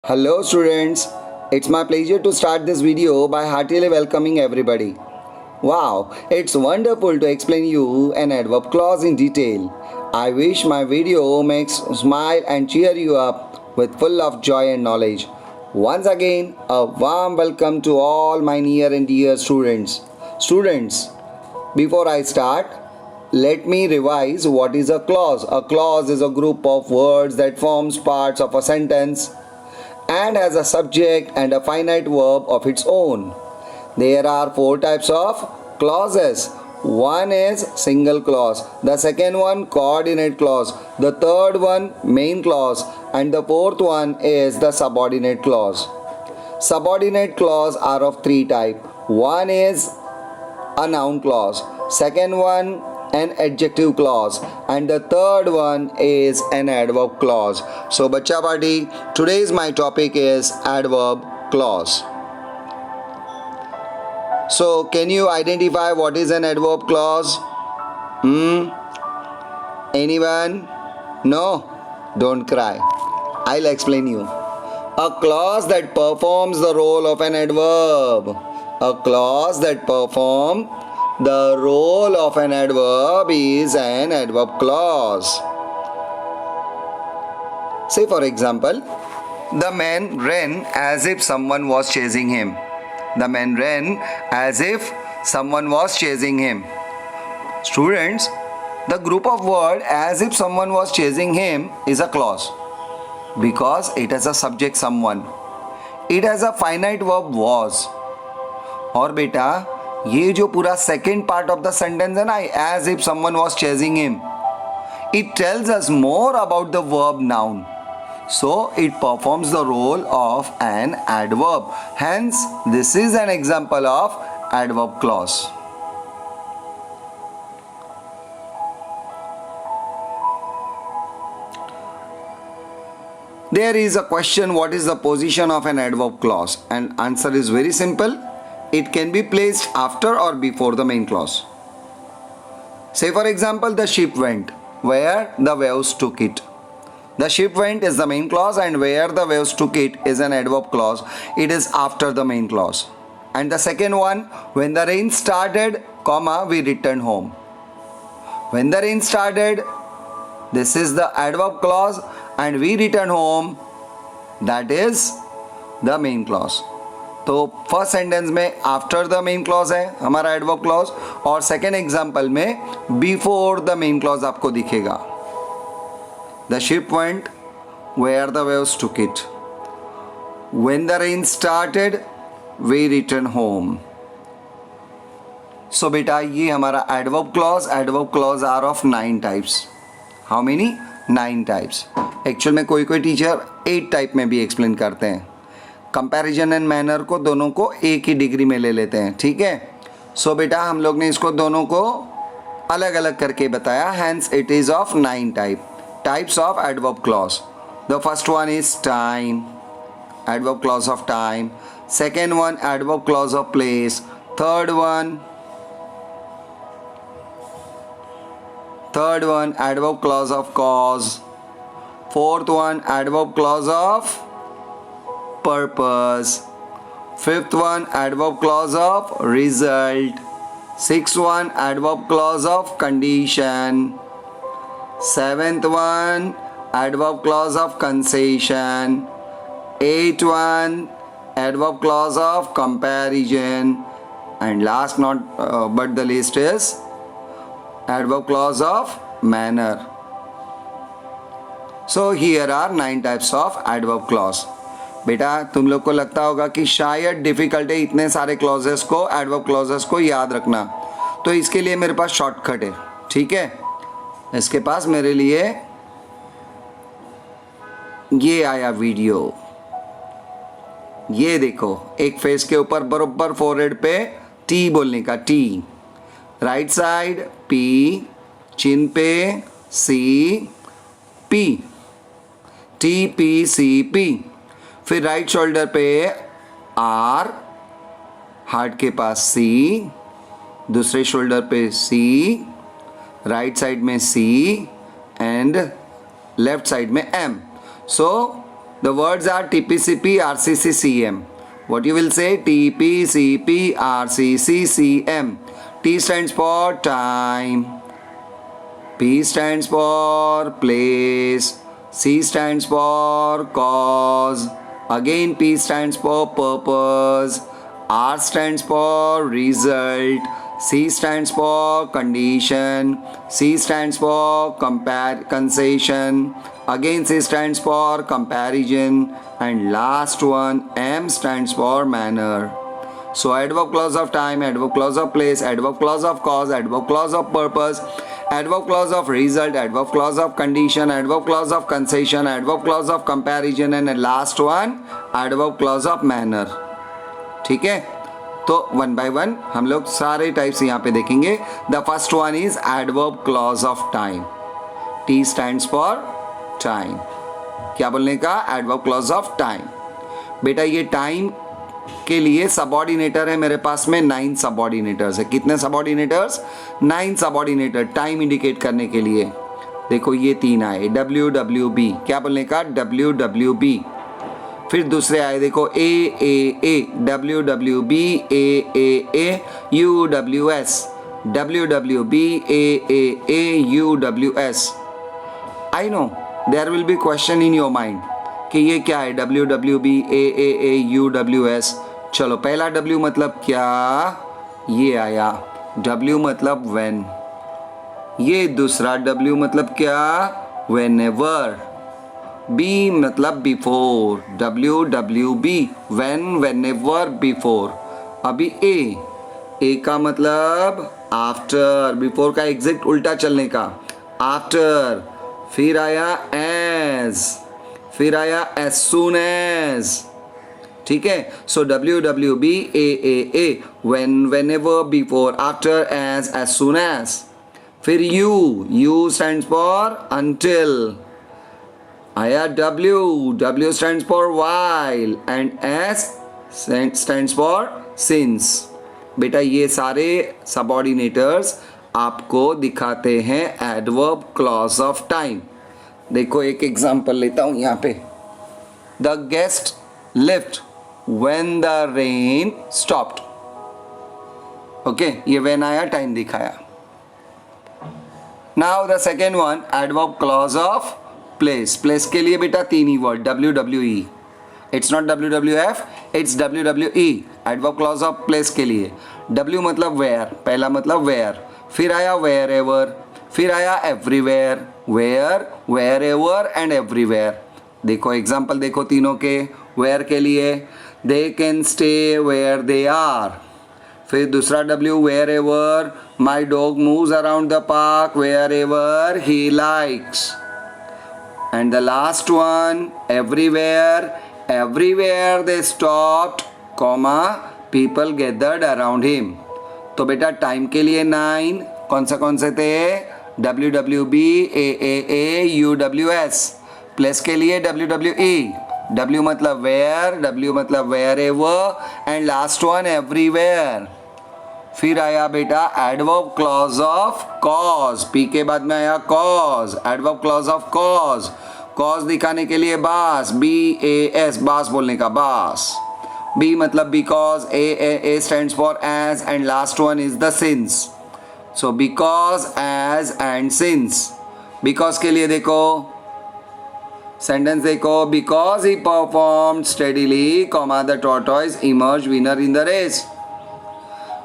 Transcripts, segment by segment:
Hello students, it's my pleasure to start this video by heartily welcoming everybody. Wow, it's wonderful to explain you an adverb clause in detail. I wish my video makes smile and cheer you up with full of joy and knowledge. Once again, a warm welcome to all my near and dear students. Students, before I start, let me revise what is a clause. A clause is a group of words that forms parts of a sentence and has a subject and a finite verb of its own. There are four types of clauses. One is single clause, the second one coordinate clause, the third one main clause, and the fourth one is the subordinate clause. Subordinate clause are of three types. One is a noun clause, second one an adjective clause, and the third one is an adverb clause. So bacha party, today's my topic is adverb clause. So can you identify what is an adverb clause? Anyone? No? Don't cry, I'll explain you. A clause that performs the role of an adverb. A clause that performs the role of an adverb is an adverb clause. Say for example, the man ran as if someone was chasing him. The man ran as if someone was chasing him. Students, the group of words as if someone was chasing him is a clause because it has a subject someone. It has a finite verb was. और बेटा ये जो पूरा second part of the sentence है ना, as if someone was chasing him, it tells us more about the verb noun, so it performs the role of an adverb. Hence this is an example of adverb clause. There is a question, what is the position of an adverb clause, and answer is very simple. It can be placed after or before the main clause. Say for example, the ship went where the waves took it. The ship went is the main clause and where the waves took it is an adverb clause. It is after the main clause. And the second one, when the rain started, comma, we returned home. When the rain started, this is the adverb clause, and we return home, that is the main clause. तो first sentence में after the main clause है हमारा adverb clause, और second example में before the main clause आपको दिखेगा. The ship went where the waves took it. When the rain started we return home. So बेटा ये हमारा adverb clause. Adverb clause are of 9 types. How many? 9 types. Actual में कोई कोई teacher 8 type में भी एक्सप्लेन करते हैं. कंपैरिजन एंड मैनर को दोनों को एक ही डिग्री में ले लेते हैं, ठीक है. सो बेटा हम लोग ने इसको दोनों को अलग अलग करके बताया. Hence it is of 9 types of adverb clause. The first one is time, adverb clause of time. Second one adverb clause of place. Third one adverb clause of cause. Fourth one adverb clause of purpose. Fifth one adverb clause of result. Sixth one adverb clause of condition. Seventh one adverb clause of concession. Eighth one adverb clause of comparison, and last not but the least is adverb clause of manner. So here are 9 types of adverb clause. बेटा तुम लोग को लगता होगा कि शायद difficult है इतने सारे क्लॉजेस को, एडवर्ब क्लॉजेस को याद रखना. तो इसके लिए मेरे पास शॉर्टकट है, ठीक है. इसके पास मेरे लिए ये आया वीडियो. ये देखो, एक फेस के ऊपर बरोबर फोरहेड पे टी बोलने का, T. Right side P, chin पे C P, T P C P. फिर राइट शोल्डर पे आर, हार्ट के पास सी, दूसरे शोल्डर पे सी, राइट साइड में सी एंड लेफ्ट साइड में M. So The words are TPCP, RCC, CM. What you will say? TPCP, RCC, CM. T stands for time. P stands for place. C stands for cause. Again P stands for purpose. R stands for result. C stands for condition. C stands for concession. Again C stands for comparison. And last one, M stands for manner. So adverb clause of time, adverb clause of place, adverb clause of cause, adverb clause of purpose, adverb clause of result, adverb clause of condition, adverb clause of concession, adverb clause of comparison, and last one adverb clause of manner. ठीक है, तो one by one हम लोग सारे types यहाँ पे देखेंगे. The first one is adverb clause of time. T stands for time. क्या बोलने का? Adverb clause of time. बेटा ये टाइम के लिए सबऑर्डिनेटर है मेरे पास में 9 सबऑर्डिनेटर्स है. कितने सबऑर्डिनेटर्स? 9 सबऑर्डिनेटर टाइम इंडिकेट करने के लिए. देखो ये 3 आए. WWB. क्या बोलने का? WWB. फिर दूसरे आए देखो AAA. WWB AAA UWS. WWB AAA UWS. I know there will be question in your mind कि ये क्या है? WWB AAA UWS. चलो पहला W मतलब क्या? ये आया. W मतलब when. ये दूसरा W मतलब क्या? whenever. B मतलब before. WWB when, whenever, before. अभी A का मतलब after. before का एग्जैक्ट उल्टा चलने का. after. फिर आया as. फिर आया as soon as. ठीक है. सो WWB AAA when, whenever, before, after, as soon as. फिर U stands for until. आया W stands for while and S stands for since. बेटा ये सारे सबऑर्डिनेटर्स आपको दिखाते हैं एडवर्ब क्लॉज ऑफ टाइम. देखो एक एग्जांपल लेता हूं यहाँ पे. The guest left when the rain stopped. Okay, ये व्हेन आया, टाइम दिखाया. Now the second one, adverb clause of place. Place के लिए बेटा 3 ही word. WWE. It's not WWF, it's WWE. Adverb clause of place के लिए W मतलब वेयर. पहला मतलब वेयर. फिर आया वेयर एवर. फिर आया everywhere. Where, wherever and everywhere. देखो एग्जाम्पल देखो तीनों के. वेयर के लिए they can stay where they are. फिर दूसरा W wherever. My dog moves around the park wherever he likes. And the last one, everywhere. Everywhere they stopped, comma, people gathered around him. तो बेटा time के लिए 9 कौन से थे? WWB AAA UWS. Place के लिए WWE. W मतलब where, W मतलब wherever, and last one everywhere. फिर आया बेटा adverb clause of cause. P के बाद में आया cause. Adverb clause of cause. Cause दिखाने के लिए बास. BAS. बास बोलने का बास. B मतलब because. A stands for as and last one is the since. So because, as and since. Because के लिए देखो सेंटेंस देखो. Because he performed steadily, the tortoise emerged winner in the race.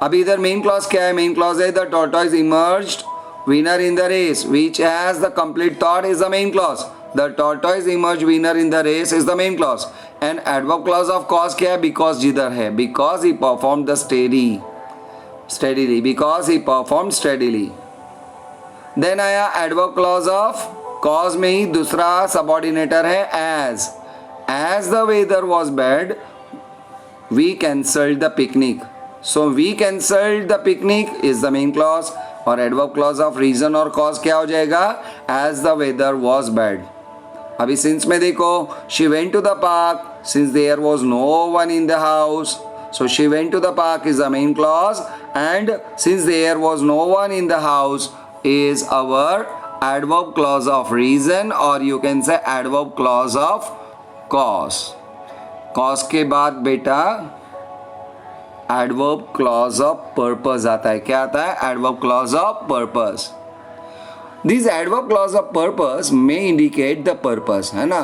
अभी इधर मेन क्लॉज क्या है? Main clause है the tortoise emerged winner in the race, which has the complete thought is the main clause. The tortoise emerged winner in the race is the main clause. And adverb clause of cause क्या है? Because जिधर है. Because he perform the steadily. Because he perform steadily. Then आया adverb clause of cause में ही दूसरा subordinator है as. As the weather was bad we cancelled the picnic. So we cancelled the picnic is the main clause. और adverb clause of reason और cause क्या हो जाएगा? As the weather was bad. अभी since में देखो she went to the park since there was no one in the house. So she went to the park is the main clause and since there was no one in the house is our adverb clause of reason or you can say adverb clause of cause. cause के बाद बेटा adverb clause of purpose आता है. क्या आता है? adverb clause of purpose. These adverb clause of purpose may indicate the purpose, है ना,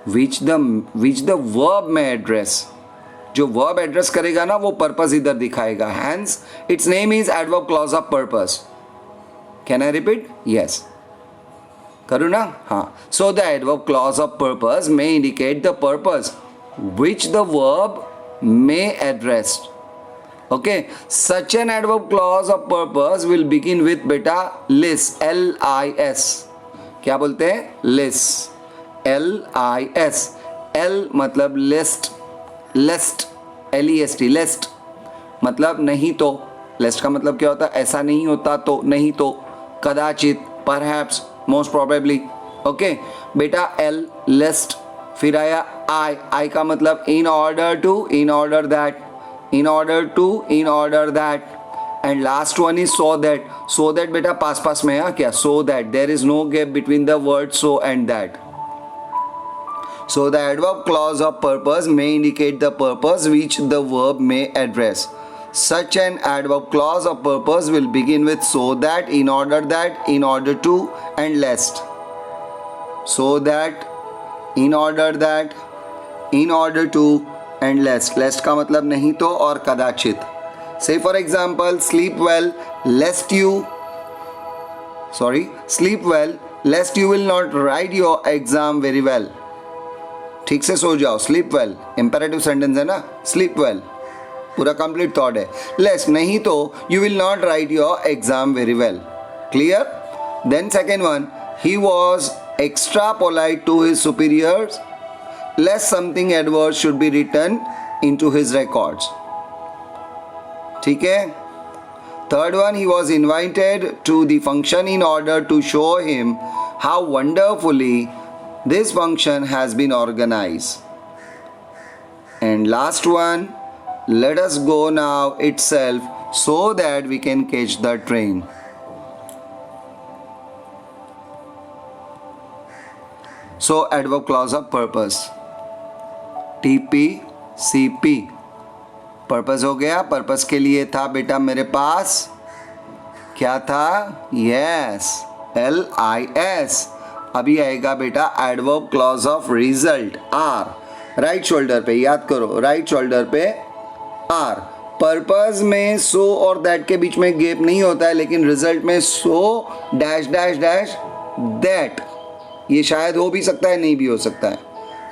which the verb may address. जो verb address करेगा ना वो purpose इधर दिखाएगा. Hence its name is adverb clause of purpose. Can I repeat? Yes. करूँ ना? हाँ. So the adverb clause of purpose may indicate the purpose which the verb may address. Okay. Such an adverb clause of purpose will begin with beta lis. L-I-S. क्या बोलते हैं? Lis. L-I-S. L मतलब list. Lest. L-E-S-T. Lest मतलब नहीं तो. Lest का मतलब क्या होता है? ऐसा नहीं होता तो, नहीं तो, कदाचित, perhaps, most probably. Okay. बेटा L lest. फिर आया I का मतलब in order to, in order that, in order to, in order that, and last one is so that. So that बेटा पास में है क्या? So that. There is no gap between the word so and that. So the adverb clause of purpose may indicate the purpose which the verb may address. Such an adverb clause of purpose will begin with so that, in order that, in order to, and lest. So that, in order that, in order to, and lest. Lest का मतलब नहीं तो और कदाचित. Say for example, sleep well lest you will not write your exam very well. ठीक से सो जाओ. Sleep well. Imperative sentence है ना? Sleep well. पूरा complete thought है. Lest नहीं तो you will not write your exam very well. Clear? Then second one, he was extra polite to his superiors lest something adverse should be written into his records. ठीक है? Third one, he was invited to the function in order to show him how wonderfully this function has been organized. And last one, let us go now itself so that we can catch the train. So adverb clause of purpose. TP CP. Purpose हो गया. Purpose के लिए था बेटा मेरे पास क्या था? Yes, LIS. अभी आएगा बेटा adverb clause of result. R. Right shoulder पे, याद करो, राइट शोल्डर पे R. पर्पस में सो और दैट के बीच में गैप नहीं होता है, लेकिन रिजल्ट में so dash dash dash that. ये शायद हो भी सकता है, नहीं भी हो सकता है.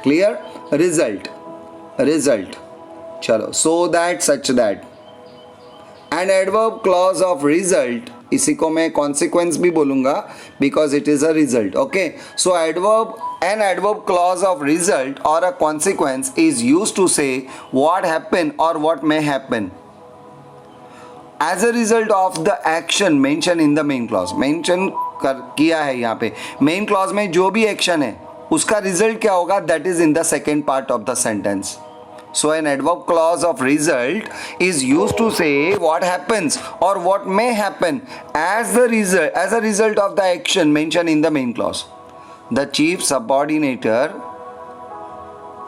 क्लियर? रिजल्ट. चलो, so that, such that. And adverb clause of result, इसी को मैं कॉन्सिक्वेंस भी बोलूंगा because it is a result. Okay. So an adverb clause of result और a consequence is used to say what happen और what may happen as a result of the action mention in the main clause. Mention किया है यहाँ पे. Main clause में जो भी action है उसका रिजल्ट क्या होगा? That is in the second part of the sentence. So an adverb clause of result is used to say what happens or what may happen as a result of the action mentioned in the main clause. The chief subordinator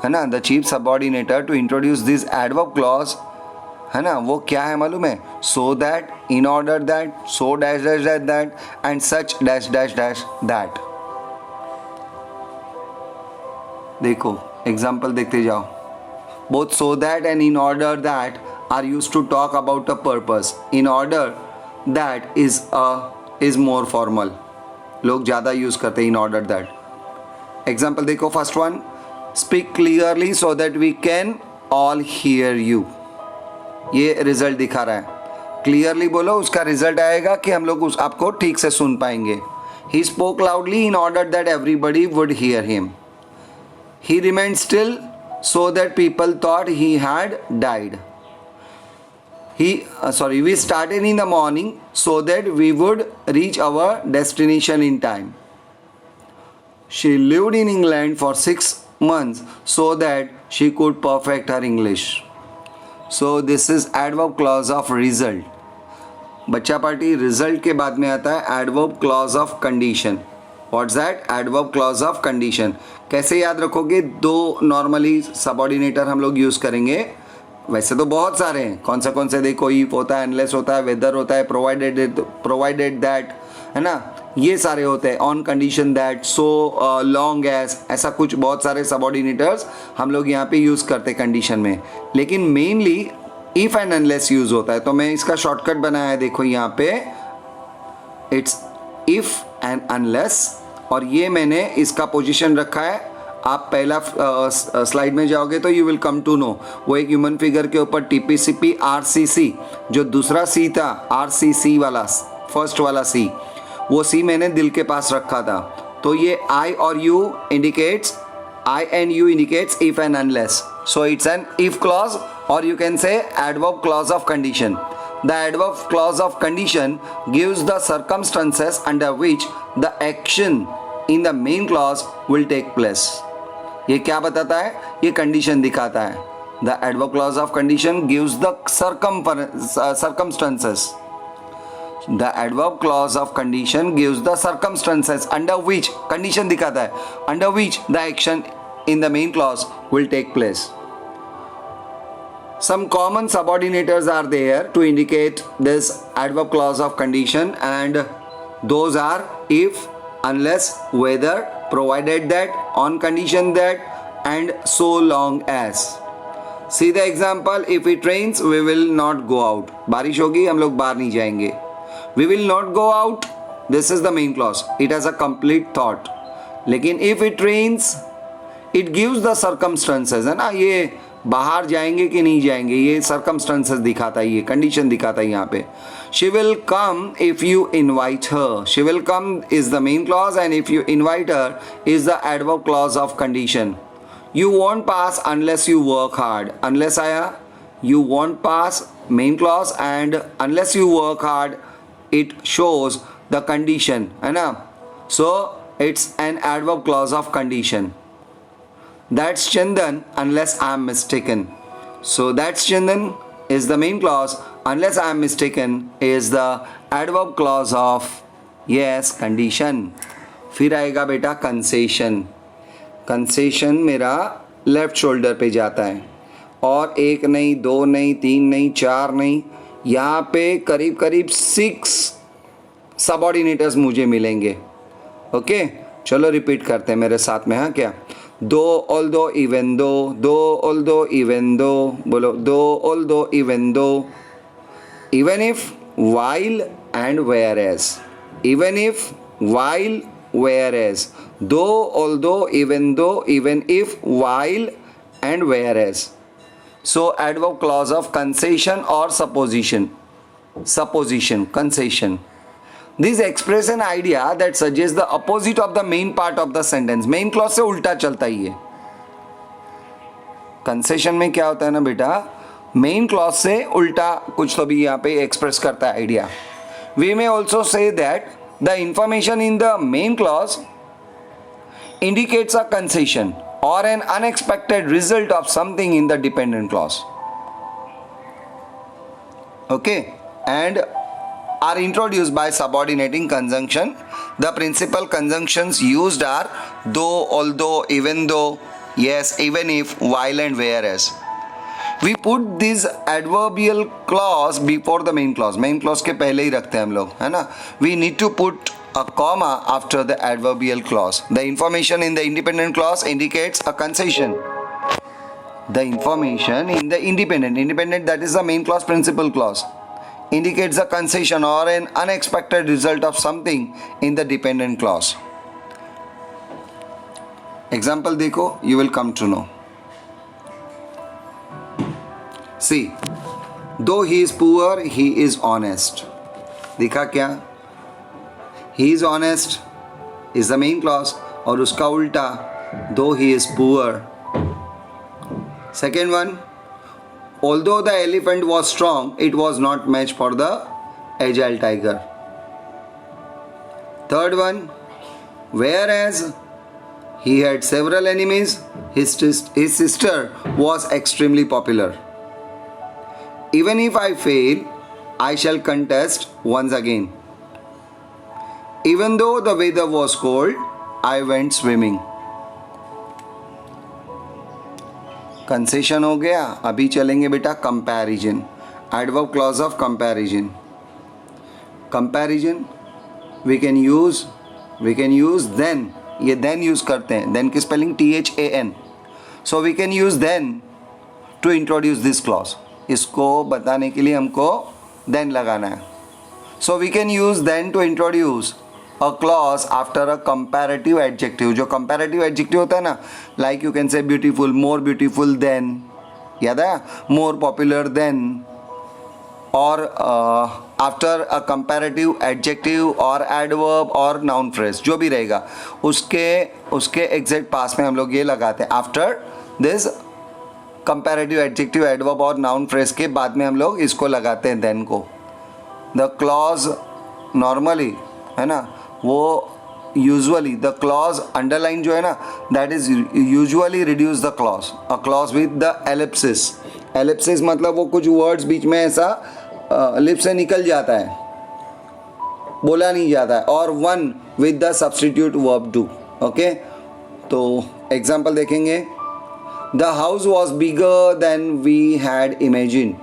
है ना, the chief subordinator to introduce this adverb clause है ना, वो क्या है मालूम है? So that, in order that, so dash dash dash that, and such dash dash dash that. देखो एग्जाम्पल देखते जाओ. Both so that and in order that are used to talk about a purpose. In order that is more formal. लोग ज़्यादा use करते हैं in order that. Example देखो, first one, speak clearly so that we can all hear you. ये result दिखा रहा है. Clearly बोलो, उसका रिजल्ट आएगा कि हम लोग आपको ठीक से सुन पाएंगे. He spoke loudly in order that everybody would hear him. He remained still so that people thought he had died. We started in the morning so that we would reach our destination in time. She lived in England for 6 months so that she could perfect her English. So this is adverb clause of result. बच्चा party result के बाद में आता है adverb clause of condition. What's that? Adverb clause of condition. कैसे याद रखोगे? दो नॉर्मली सबऑर्डिनेटर हम लोग यूज़ करेंगे. वैसे तो बहुत सारे हैं. कौन से देखो, इफ होता है, अनलेस होता है, वेदर होता है, प्रोवाइडेड दैट, है ना, ये सारे होते हैं. On condition that, so long as, ऐसा कुछ बहुत सारे सबऑर्डिनेटर्स हम लोग यहाँ पे यूज़ करते हैं कंडीशन में. लेकिन mainly if and unless use होता है. तो मैं इसका शॉर्टकट बनाया है, देखो यहाँ पे, इट्स इफ़ एंड अनलेस. और ये मैंने इसका पोजीशन रखा है. आप पहला स्लाइड में जाओगे तो you will come to know. वो एक ह्यूमन फिगर के ऊपर टीपीसीपी आरसीसी, जो दूसरा सी था, आरसीसी वाला, फर्स्ट वाला सी, वो सी मैंने दिल के पास रखा था. तो ये आई और you indicates, I and you indicates if and unless. So it's N if clause, और you can say adverb clause of condition. The adverb clause of condition gives the circumstances under which the action in the main clause will take place. ये क्या बताता है? ये condition दिखाता है. The adverb clause of condition gives the circumstances. The adverb clause of condition gives the circumstances under which, condition दिखाता है, under which the action in the main clause will take place. Some common subordinators are there to indicate this adverb clause of condition, and those are if, unless, whether, provided that, on condition that, and so long as. See the example, if it rains we will not go out. बारिश होगी हम लोग बाहर नहीं जाएंगे. We will not go out, this is the main clause. It has a complete thought. लेकिन if it rains, it gives the circumstances, है ना, ये बाहर जाएंगे कि नहीं जाएंगे, ये सर्कमस्टेंसेस दिखाता है, ये कंडीशन दिखाता है यहाँ पे. She will come if you invite her. She will come is the main clause, and if you invite her is the adverb clause of condition. You won't pass unless you work hard. Unless आया, you won't pass main clause, and unless you work hard it shows the condition, है ना. So it's an adverb clause of condition. That's Chandan unless I am mistaken. So that's Chandan is the main clause. Unless I am mistaken is the adverb clause of yes condition. फिर आएगा बेटा concession. Concession मेरा left shoulder पे जाता है, और एक नहीं, दो नहीं, तीन नहीं, चार नहीं, यहाँ पे करीब करीब 6 सबऑर्डिनेटर्स मुझे मिलेंगे. ओके, चलो रिपीट करते हैं मेरे साथ में. हाँ, क्या? Though, although, even though, though, although, even though, बोलो, though, although, even though, even if, while, and whereas. Even if, while, whereas. Though, although, even though, even if, while, and whereas. So adverb clause of concession or supposition. Supposition, concession. These express an idea that suggests the opposite of the main part of the sentence. Main clause से उल्टा चलता ही है. Concession में क्या होता है ना बेटा, main clause से उल्टा कुछ तो भी यहाँ पे एक्सप्रेस करता है idea. We may also say that the information in the main clause indicates a concession or an unexpected result of something in the dependent clause. Okay, and are introduced by subordinating conjunction. The principal conjunctions used are though, although, even though, yes, even if, while, and whereas. We put this adverbial clause before the main clause. Main clause के पहले ही रखते हैं हम लोग, है ना. We need to put a comma after the adverbial clause. The information in the independent clause indicates a concession. The information in the independent, that is the main clause, principal clause, indicates a concession or an unexpected result of something in the dependent clause. Example देखो, you will come to know. See, though he is poor, he is honest. दिखा क्या? He is honest is the main clause, और उसका उल्टा though he is poor. Second one, although the elephant was strong, it was not match for the agile tiger. Third one, whereas he had several enemies, his sister was extremely popular. Even if I fail, I shall contest once again. Even though the weather was cold, I went swimming. Concession हो गया. अभी चलेंगे बेटा comparison. Adverb clause of comparison. Comparison we can use than. ये than use करते हैं. Than की spelling THAN. So we can use than to introduce this clause. इसको बताने के लिए हमको देन लगाना है. So we can use than to introduce a clause after a comparative adjective. जो comparative adjective होता है ना, like you can say beautiful, more beautiful than, याद है, more popular than, और after a comparative adjective और adverb और noun phrase जो भी रहेगा उसके exact पास में हम लोग ये लगाते हैं. after this comparative adjective, adverb और noun phrase के बाद में हम लोग इसको लगाते हैं then को. the clause normally है ना, वो यूजुअली द क्लॉज अंडरलाइन जो है ना, that is usually reduce the clause. A clause with the Ellipsis. Ellipsis मतलब वो कुछ वर्ड्स बीच में ऐसा लिप से निकल जाता है, बोला नहीं जाता है. और one with the substitute verb too. Okay, तो एग्जाम्पल देखेंगे. The house was bigger than we had imagine.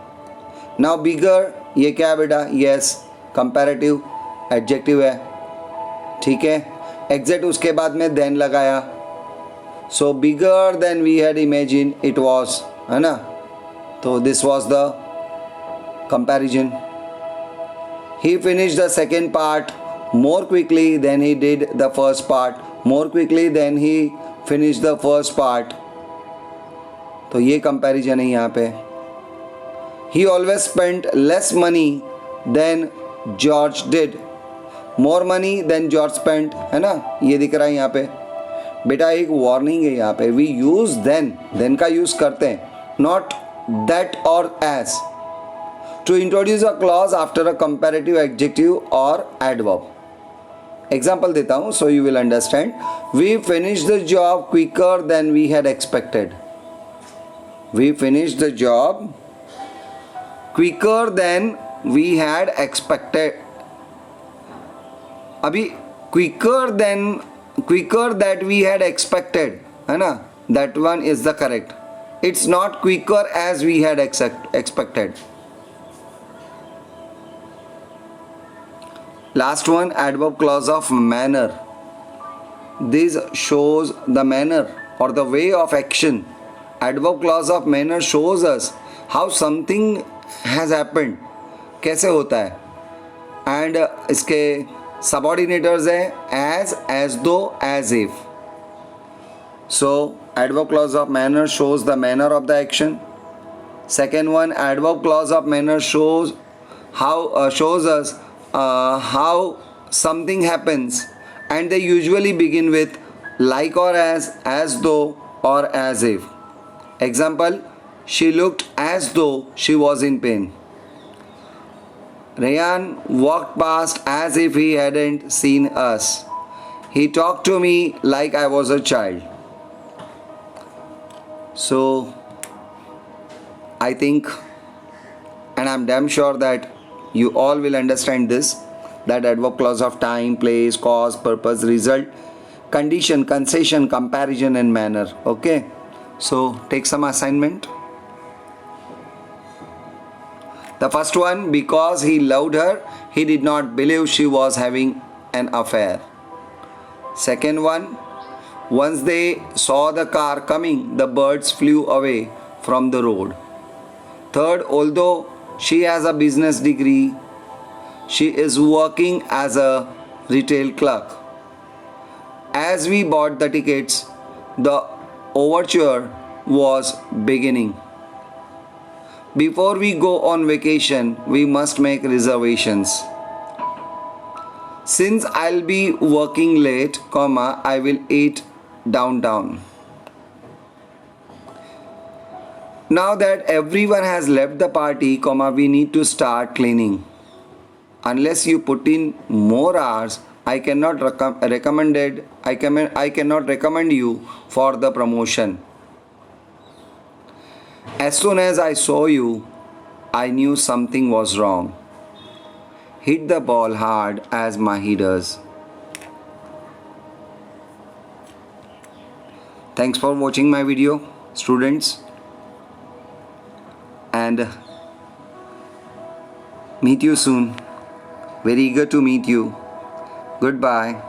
Now bigger ये क्या है बेटा? यस, कंपैरेटिव एडजेक्टिव है. ठीक है, एग्जैक्ट उसके बाद में देन लगाया. So bigger than we had imagine it was, है ना. तो this was the comparison. He finish the second part more quickly than he did the first part. More quickly than he finish the first part. तो ये comparison है यहाँ पे. He always spent less money than George did. More money than George spent, है ना, ये दिख रहा है यहाँ पे. बेटा एक वार्निंग है यहाँ पे. वी यूज देन का यूज करते हैं, नॉट दैट और as, to introduce a clause after a comparative adjective और एडवर्ब. एग्जाम्पल देता हूँ so you will understand. We finish the job quicker than we had expected. We finish the job quicker than we had expected. अभी quicker that we had expected, है ना, that one is the correct. It's not quicker as we had expected. Last one, adverb clause of manner. This shows the manner और the way of action. Adverb clause of manner shows us how something has happened, कैसे होता है. And इसके subordinators है as though, as if. So adverb clause of manner shows the manner of the action. Second one, adverb clause of manner shows us how something happens, and they usually begin with like or as though or as if. Example, she looked as though she was in pain. Rayan walked past as if he hadn't seen us. He talked to me like I was a child. So, I think, and I'm damn sure that you all will understand this, that adverb clause of time, place, cause, purpose, result, condition, concession, comparison and manner. Okay? So, take some assignment. The first one, because he loved her, he did not believe she was having an affair. Second one, once they saw the car coming, the birds flew away from the road. Third, although she has a business degree, she is working as a retail clerk. As we bought the tickets, the overture was beginning. Before we go on vacation, we must make reservations. Since I'll be working late, I will eat downtown. Now that everyone has left the party, we need to start cleaning. Unless you put in more hours, I cannot recommend you for the promotion. As soon as I saw you, I knew something was wrong. Hit the ball hard as Mahi does. Thanks for watching my video, students, and meet you soon. Very eager to meet you. Goodbye.